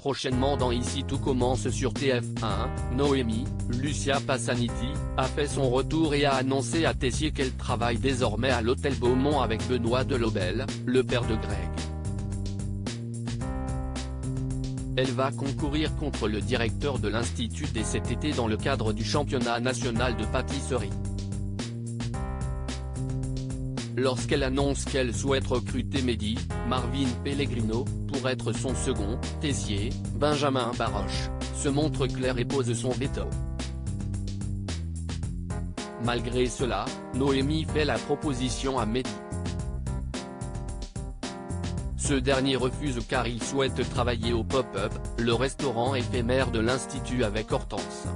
prochainement dans Ici tout commence sur TF1, Noémie, Lucia Passaniti, a fait son retour et a annoncé à Tessier qu'elle travaille désormais à l'hôtel Beaumont avec Benoît Delobel, le père de Greg. Elle va concourir contre le directeur de l'Institut dès cet été dans le cadre du championnat national de pâtisserie. Lorsqu'elle annonce qu'elle souhaite recruter Mehdi, Marvin Pellegrino, pour être son second, Tessier, Benjamin Baroche, se montre clair et pose son veto. Malgré cela, Noémie fait la proposition à Mehdi. Ce dernier refuse car il souhaite travailler au Pop-Up, le restaurant éphémère de l'Institut avec Hortense.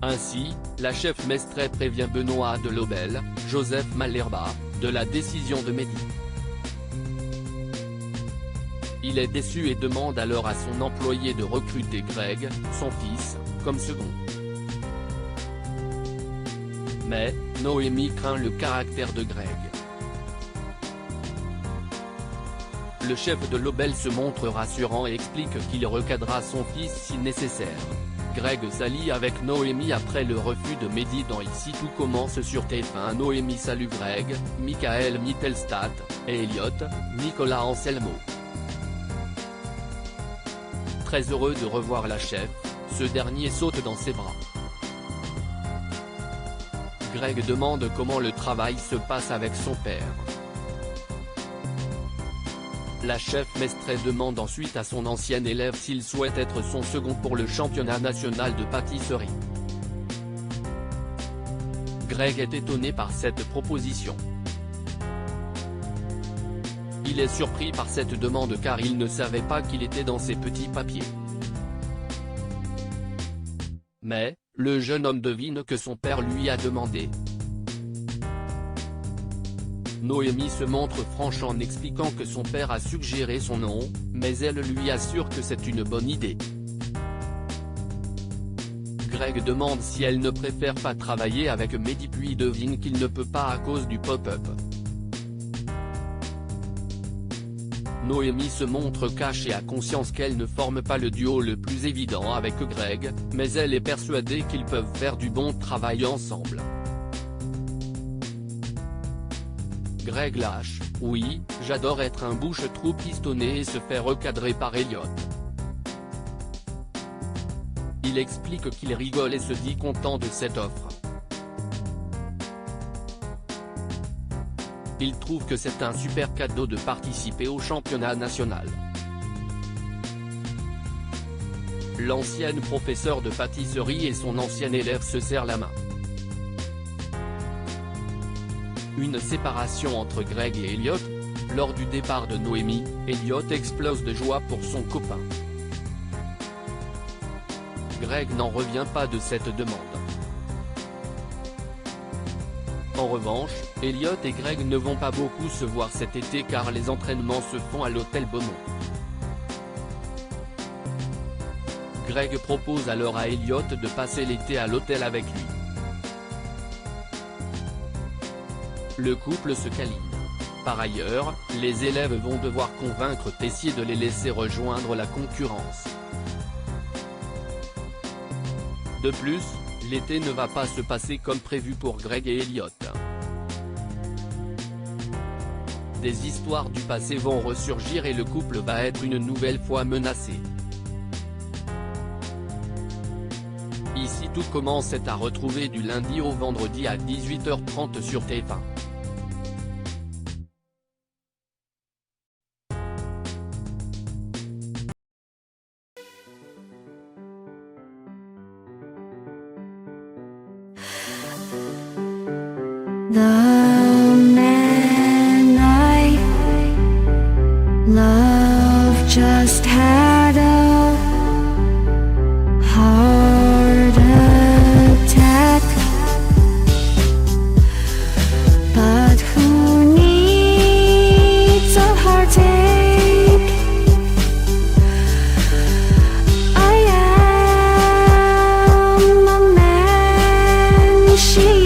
Ainsi, la chef Mestre prévient Benoît Delobel, Joseph Malherba, de la décision de Mehdi. Il est déçu et demande alors à son employé de recruter Greg, son fils, comme second. Mais, Noémie craint le caractère de Greg. Le chef de Delobel se montre rassurant et explique qu'il recadrera son fils si nécessaire. Greg s'allie avec Noémie après le refus de Mehdi dans Ici tout commence sur TF1. Noémie salue Greg, Michael Mittelstadt, et Elliot, Nicolas Anselmo. Très heureux de revoir la chef, ce dernier saute dans ses bras. Greg demande comment le travail se passe avec son père. La chef Mestre demande ensuite à son ancien élève s'il souhaite être son second pour le championnat national de pâtisserie. Greg est étonné par cette proposition. Il est surpris par cette demande car il ne savait pas qu'il était dans ses petits papiers. Mais, le jeune homme devine que son père lui a demandé. Noémie se montre franche en expliquant que son père a suggéré son nom, mais elle lui assure que c'est une bonne idée. Greg demande si elle ne préfère pas travailler avec Mehdi puis devine qu'il ne peut pas à cause du Pop-Up. Noémie se montre cash et a conscience qu'elle ne forme pas le duo le plus évident avec Greg, mais elle est persuadée qu'ils peuvent faire du bon travail ensemble. Greg lâche, oui, j'adore être un bouche-trou pistonné et se faire recadrer par Elliot. Il explique qu'il rigole et se dit content de cette offre. Il trouve que c'est un super cadeau de participer au championnat national. L'ancienne professeure de pâtisserie et son ancien élève se serrent la main. Une séparation entre Greg et Elliot. Lors du départ de Noémie, Elliot explose de joie pour son copain. Greg n'en revient pas de cette demande. En revanche, Elliot et Greg ne vont pas beaucoup se voir cet été car les entraînements se font à l'hôtel Beaumont. Greg propose alors à Elliot de passer l'été à l'hôtel avec lui. Le couple se câline. Par ailleurs, les élèves vont devoir convaincre Tessier de les laisser rejoindre la concurrence. De plus, l'été ne va pas se passer comme prévu pour Greg et Elliot. Des histoires du passé vont ressurgir et le couple va être une nouvelle fois menacé. Ici tout commence à retrouver du lundi au vendredi à 18h30 sur TF1. The man I love just had a heart attack, but who needs a heartache? I am a man she